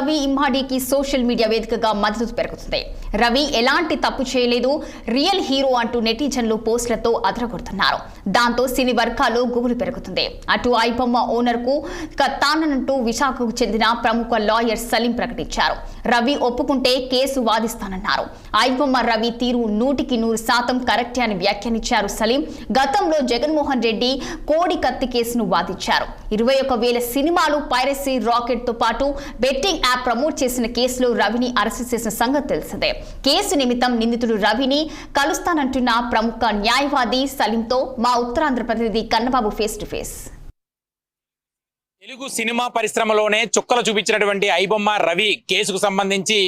Ravi ఇమ్మాడికి social media వేదికగా మద్దతు పెరుగుతుంది. రవి ఎలాంటి తప్పు చేయలేదు, రియల్ హీరో అంటూ నెటిజన్లు పోస్టులతో అదరగొడుతున్నారు. దాంతో సినీ వర్గాల్లో గుబులు పెరుగుతుంది. అటు ఐబొమ్మ ఓనర్ కు తానంటూ విశాఖకు చెందిన ప్రముఖ లాయర్ సలీం ప్రకటించారు. రవి ఒప్పుకుంటే కేసు వాదిస్తానన్నారు. ఐబొమ్మ రవి తీరు 100% కరెక్టే అని వ్యాఖ్యానించారు సలీం. గతంలో జగన్మోహన్ రెడ్డి కోడి కత్తి కేసును వాదించారు. 21,000 సినిమాలు పైరసీ రాకెట్ తో పాటు బెట్టింగ్ యాప్ ప్రమోట్ చేసిన కేసులో రవిని అరెస్టు చేసిన సంగతి తెలిసిందే. కేసు నిమిత్తం నిందితుడు రవిని కలుస్తానంటున్న ప్రముఖ న్యాయవాది సలీంతో మా ఉత్తరాంధ్ర ప్రతినిధి Kannababu face to face. Telugu సినిమా పరిశ్రమలోనే చుక్కలు చూపించినటువంటి ఐబొమ్మ రవి కేసుకు సంబంధించి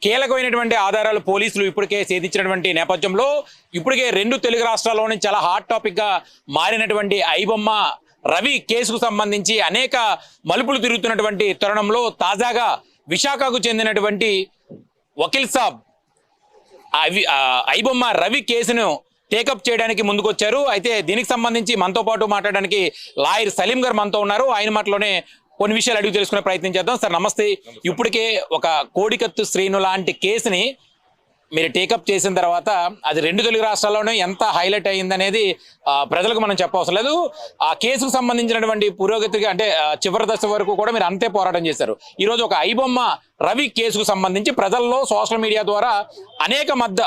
కీలకమైనటువంటి ఆధారాలు పోలీసులు ఇప్పటికే సేధించినటువంటి నేపథ్యంలో ఇప్పటికే 2 తెలుగు రాష్ట్రాల్లోనే చాలా హాట్ టాపిక్ గా మారినటువంటి ఐబొమ్మ రవి కేసుకు సంబంధించి అనేక మలుపులు తిరుగుతున్నటువంటి తరుణంలో తాజాగా విశాఖకు చెందినటువంటి వకీల్ సాబ్ ఐబొమ్మ రవి కేసును టేకప్ చేయడానికి ముందుకొచ్చారు. అయితే దీనికి సంబంధించి మనతో పాటు మాట్లాడడానికి లాయర్ సలీం గారు మనతో ఉన్నారు. ఆయన మాటలోనే కొన్ని విషయాలు అడిగి తెలుసుకునే ప్రయత్నం చేద్దాం. సార్ నమస్తే. ఇప్పటికే ఒక కోడికత్తు శ్రీను లాంటి కేసుని మీరు టేకప్ చేసిన తర్వాత అది 2 తెలుగు రాష్ట్రాల్లోనే ఎంత హైలైట్ అయ్యిందనేది ప్రజలకు మనం చెప్పవసరం లేదు. ఆ కేసుకు సంబంధించినటువంటి పురోగతికి అంటే చివరి దశ వరకు కూడా మీరు అంతే పోరాటం చేశారు. ఈరోజు ఒక ఐబొమ్మ రవి కేసుకు సంబంధించి ప్రజల్లో సోషల్ మీడియా ద్వారా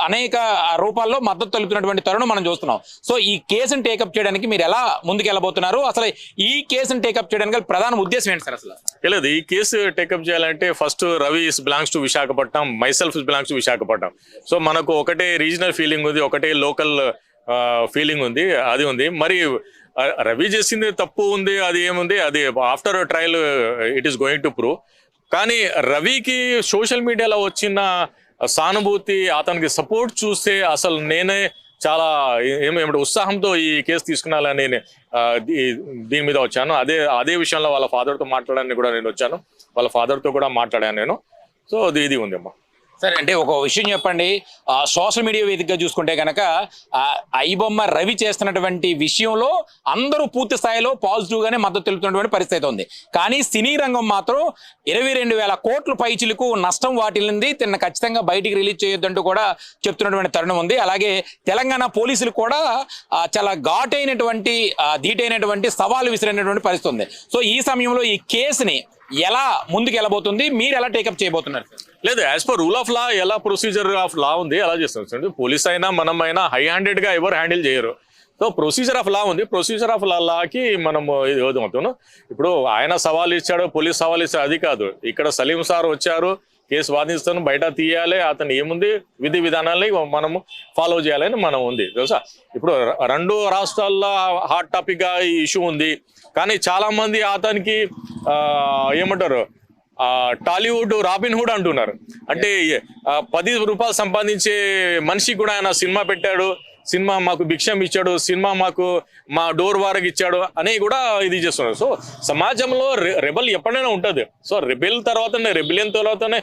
అనేక రూపాల్లో మద్దతు తెలుపుతున్నటువంటి తరుణం మనం చూస్తున్నాం. సో ఈ కేసును టేకప్ చేయడానికి మీరు ఎలా ముందుకు వెళ్ళబోతున్నారు? అసలు ఈ కేసును టేకప్ చేయడానికి ప్రధాన ఉద్దేశం ఏంటి సార్? అసలు లేదు, ఈ కేసు టేకప్ చేయాలంటే first Ravi belongs to Visakhapatnam, myself belongs to Visakhapatnam. So మనకు ఒకటే రీజనల్ ఫీలింగ్ ఉంది, ఒకటే లోకల్ ఫీలింగ్ ఉంది, అది ఉంది. మరి రవి చేసింది తప్పు ఉంది, అది ఏముంది, అది after trial it is going to prove. కానీ రవికి సోషల్ మీడియాలో వచ్చిన సానుభూతి, అతనికి సపోర్ట్ చూస్తే అసలు నేనే చాలా ఏమిటి ఉత్సాహంతో ఈ కేసు తీసుకున్నాలని దీని మీద వచ్చాను. అదే విషయంలో వాళ్ళ ఫాదర్తో మాట్లాడడానికి కూడా నేను వచ్చాను. వాళ్ళ ఫాదర్తో కూడా మాట్లాడాను నేను. సో ఇది ఉంది అమ్మా. సరే, అంటే ఒక విషయం చెప్పండి. సోషల్ మీడియా వేదికగా చూసుకుంటే కనుక ఐబొమ్మ రవి చేస్తున్నటువంటి విషయంలో అందరూ పూర్తి స్థాయిలో పాజిటివ్ గానే మద్దతు తెలుపుతున్నటువంటి పరిస్థితి ఉంది. కానీ సినీ రంగం మాత్రం 22,000 కోట్ల పైచిలకు నష్టం వాటిల్లింది, తిన్న ఖచ్చితంగా బయటికి రిలీజ్ చేయొద్దంటూ కూడా చెప్తున్నటువంటి తరుణం ఉంది. అలాగే తెలంగాణ పోలీసులు కూడా చాలా ధీటైనటువంటి సవాలు విసిరినటువంటి పరిస్థితి ఉంది. సో ఈ సమయంలో ఈ కేసుని ఎలా ముందుకు వెళ్ళబోతుంది, మీరు ఎలా టేకప్ చేయబోతున్నారు? లేదు, as per rule of law ఎలా ప్రొసీజర్ ఆఫ్ లా ఉంది అలా చేస్తాం. పోలీస్ అయినా మనమైనా హై హ్యాండెడ్ గా ఎవరు హ్యాండిల్ చేయరు. సో ప్రొసీజర్ ఆఫ్ లా ఉంది, ప్రొసీజర్ ఆఫ్ లాకి మనం ఇది అవుతున్నాం. ఇప్పుడు ఆయన సవాల్ ఇచ్చాడు, పోలీస్ సవాల్ ఇచ్చాడు, అది కాదు. ఇక్కడ సలీం సార్ వచ్చారు, కేసు వాదిస్తాను, బయట తీయాలి, అతను ఏముంది విధి విధానాలని మనము ఫాలో చేయాలని మనం ఉంది తెలుసా. ఇప్పుడు 2 రాష్ట్రాల్లో హాట్ టాపిక్ గా ఈ ఇష్యూ ఉంది. కానీ చాలా మంది అతనికి ఏమంటారు టాలీవుడ్ రాబిన్ హుడ్ అంటున్నారు. అంటే 10 రూపాయలు సంపాదించే మనిషి కూడా ఆయన సినిమా పెట్టాడు, సినిమా మాకు భిక్షం ఇచ్చాడు, సినిమా మాకు మా డోర్ వారికి ఇచ్చాడు అని కూడా ఇది చేస్తున్నారు. సో సమాజంలో రెబల్ ఎప్పుడైనా ఉంటుంది. సో రెబిలియన్ తర్వాతనే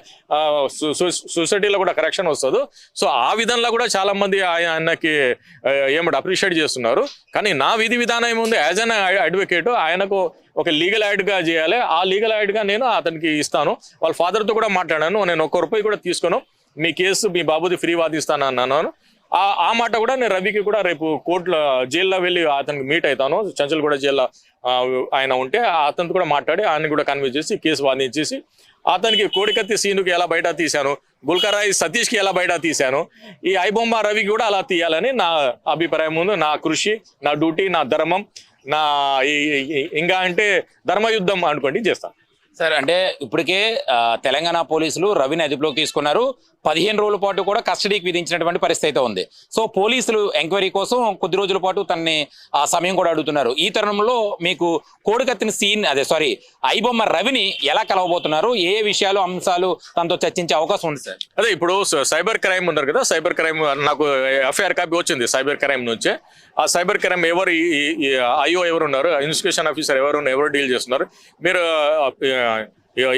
సొసైటీలో కూడా కరెక్షన్ వస్తుంది. సో ఆ విధంగా కూడా చాలా మంది ఆయనకి ఏమంటే అప్రిషియేట్ చేస్తున్నారు. కానీ నా విధి విధానం ఏముంది, యాజ్ అన్ అడ్వకేట్ ఆయనకు ఒక లీగల్ యాడ్గా చేయాలి. ఆ లీగల్ యాడ్గా నేను అతనికి ఇస్తాను. వాళ్ళ ఫాదర్తో కూడా మాట్లాడాను, నేను ₹1 కూడా తీసుకోను, మీ కేసు మీ బాబుది ఫ్రీ వాదిస్తాను అన్నాను. ఆ మాట కూడా నేను రవికి కూడా రేపు కోర్టులో జైల్లో వెళ్ళి అతనికి మీట్ అవుతాను. చంచల్గూడ జైల్లో ఆయన ఉంటే అతనితో కూడా మాట్లాడి ఆయన కూడా కన్విన్స్ చేసి కేసు వాదించేసి అతనికి కోడికత్తి సీనుకి ఎలా బయట తీశాను, గుల్కరాయి సతీష్కి ఎలా బయట తీశాను, ఈ ఐబొమ్మ రవికి కూడా అలా తీయాలని నా అభిప్రాయం ఉంది. నా కృషి, నా డ్యూటీ, నా ధర్మం, నా ఇంకా అంటే ధర్మయుద్ధం అనుకోండి చేస్తాను. సార్, అంటే ఇప్పటికే తెలంగాణ పోలీసులు రవిని అదుపులోకి తీసుకున్నారు. 15 రోజుల పాటు కూడా కస్టడీకి విధించినటువంటి పరిస్థితి ఉంది. సో పోలీసులు ఎంక్వైరీ కోసం కొద్ది రోజుల పాటు తనని ఆ సమయం కూడా అడుగుతున్నారు. ఈ తరుణంలో మీకు కోడికత్తిన ఐబొమ్మ రవిని ఎలా కలవబోతున్నారు? ఏ విషయాలు అంశాలు తనతో చర్చించే అవకాశం ఉంది సార్? అదే ఇప్పుడు సైబర్ క్రైమ్ ఉన్నారు కదా, సైబర్ క్రైమ్ నాకు ఎఫ్ఐఆర్ కాపీ వచ్చింది సైబర్ క్రైమ్ నుంచే. ఆ సైబర్ క్రైమ్ ఎవరు ఐఓ ఎవరు ఉన్నారు, ఇన్వెస్టిగేషన్ ఆఫీసర్ ఎవరు డీల్ చేస్తున్నారు, మీరు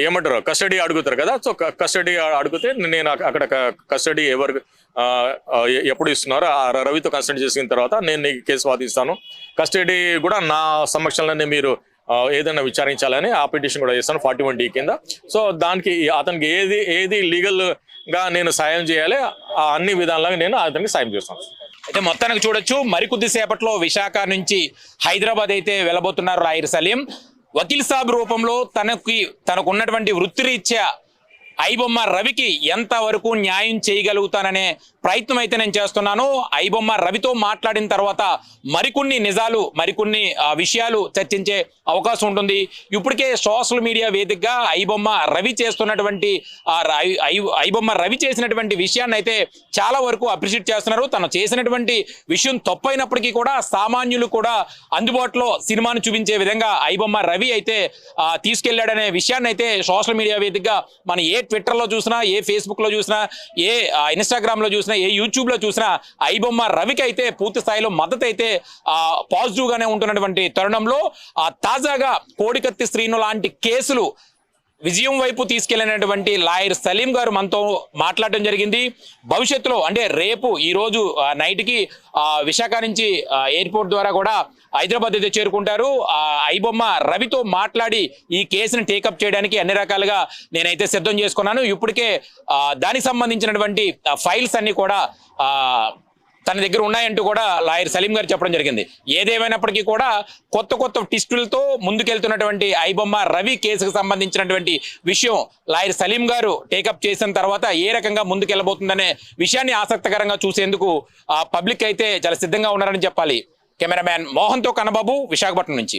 ఏమంటారు కస్టడీ అడుగుతారు కదా. సో కస్టడీ అడిగితే నేను అక్కడ కస్టడీ ఎవరు ఎప్పుడు ఇస్తున్నారు, ఆ రవితో కస్టడీ చేసిన తర్వాత నేను కేసు వాదిస్తాను. కస్టడీ కూడా నా సమక్షంలోనే మీరు ఏదైనా విచారించాలని ఆ పిటిషన్ కూడా చేస్తాను 41D కింద. సో దానికి అతనికి ఏది లీగల్ గా నేను సాయం చేయాలి అన్ని విధాలుగా నేను అతనికి సాయం చేస్తాను. అయితే మొత్తానికి చూడొచ్చు మరికొద్ది సేపట్లో విశాఖ నుంచి హైదరాబాద్ అయితే వెళ్ళబోతున్నారు లాయర్ సలీం. వకీల్ సాబ్ రూపంలో తనకున్నటువంటి వృత్తిరీత్యా ఐబొమ్మ రవికి ఎంతవరకు న్యాయం చేయగలుగుతాననే ప్రయత్నం అయితే నేను చేస్తున్నాను. ఐబొమ్మ రవితో మాట్లాడిన తర్వాత మరికొన్ని నిజాలు మరికొన్ని విషయాలు చర్చించే అవకాశం ఉంటుంది. ఇప్పటికే సోషల్ మీడియా వేదికగా ఐబొమ్మ రవి చేసినటువంటి విషయాన్ని అయితే చాలా వరకు అప్రిషియేట్ చేస్తున్నారు. తను చేసినటువంటి విషయం తప్పైనప్పటికీ కూడా సామాన్యులు కూడా అందుబాటులో సినిమాను చూపించే విధంగా ఐబొమ్మ రవి అయితే తీసుకెళ్లాడనే విషయాన్ని అయితే సోషల్ మీడియా వేదికగా మనం ఏ ట్విట్టర్లో చూసినా, ఏ ఫేస్బుక్లో చూసినా, ఏ ఇన్స్టాగ్రామ్లో చూసినా, ఏ యూట్యూబ్లో చూసినా ఐబొమ్మ రవికి అయితే పూర్తి స్థాయిలో మద్దతు అయితే పాజిటివ్గానే ఉంటున్నటువంటి తరుణంలో తాజాగా కోడికత్తి శ్రీను లాంటి కేసులు విజయం వైపు తీసుకెళ్లినటువంటి లాయర్ సలీం గారు మనతో మాట్లాడడం జరిగింది. భవిష్యత్తులో అంటే రేపు ఈ రోజు నైట్కి విశాఖ నుంచి ఎయిర్పోర్ట్ ద్వారా కూడా హైదరాబాద్ అయితే చేరుకుంటారు. ఐబొమ్మ రవితో మాట్లాడి ఈ కేసుని టేకప్ చేయడానికి అన్ని రకాలుగా నేనైతే సిద్ధం చేసుకున్నాను. ఇప్పటికే దానికి సంబంధించినటువంటి ఫైల్స్ అన్ని కూడా తన దగ్గర ఉన్నాయంటూ కూడా లాయర్ సలీం గారు చెప్పడం జరిగింది. ఏదేమైనప్పటికీ కూడా కొత్త ట్విస్టులతో ముందుకెళ్తున్నటువంటి ఐబొమ్మ రవి కేసుకు సంబంధించినటువంటి విషయం లాయర్ సలీం గారు టేకప్ చేసిన తర్వాత ఏ రకంగా ముందుకెళ్ళబోతుందనే విషయాన్ని ఆసక్తికరంగా చూసేందుకు పబ్లిక్ అయితే చాలా సిద్ధంగా ఉన్నారని చెప్పాలి. కెమెరామ్యాన్ మోహన్తో కన్నబాబు, విశాఖపట్నం నుంచి.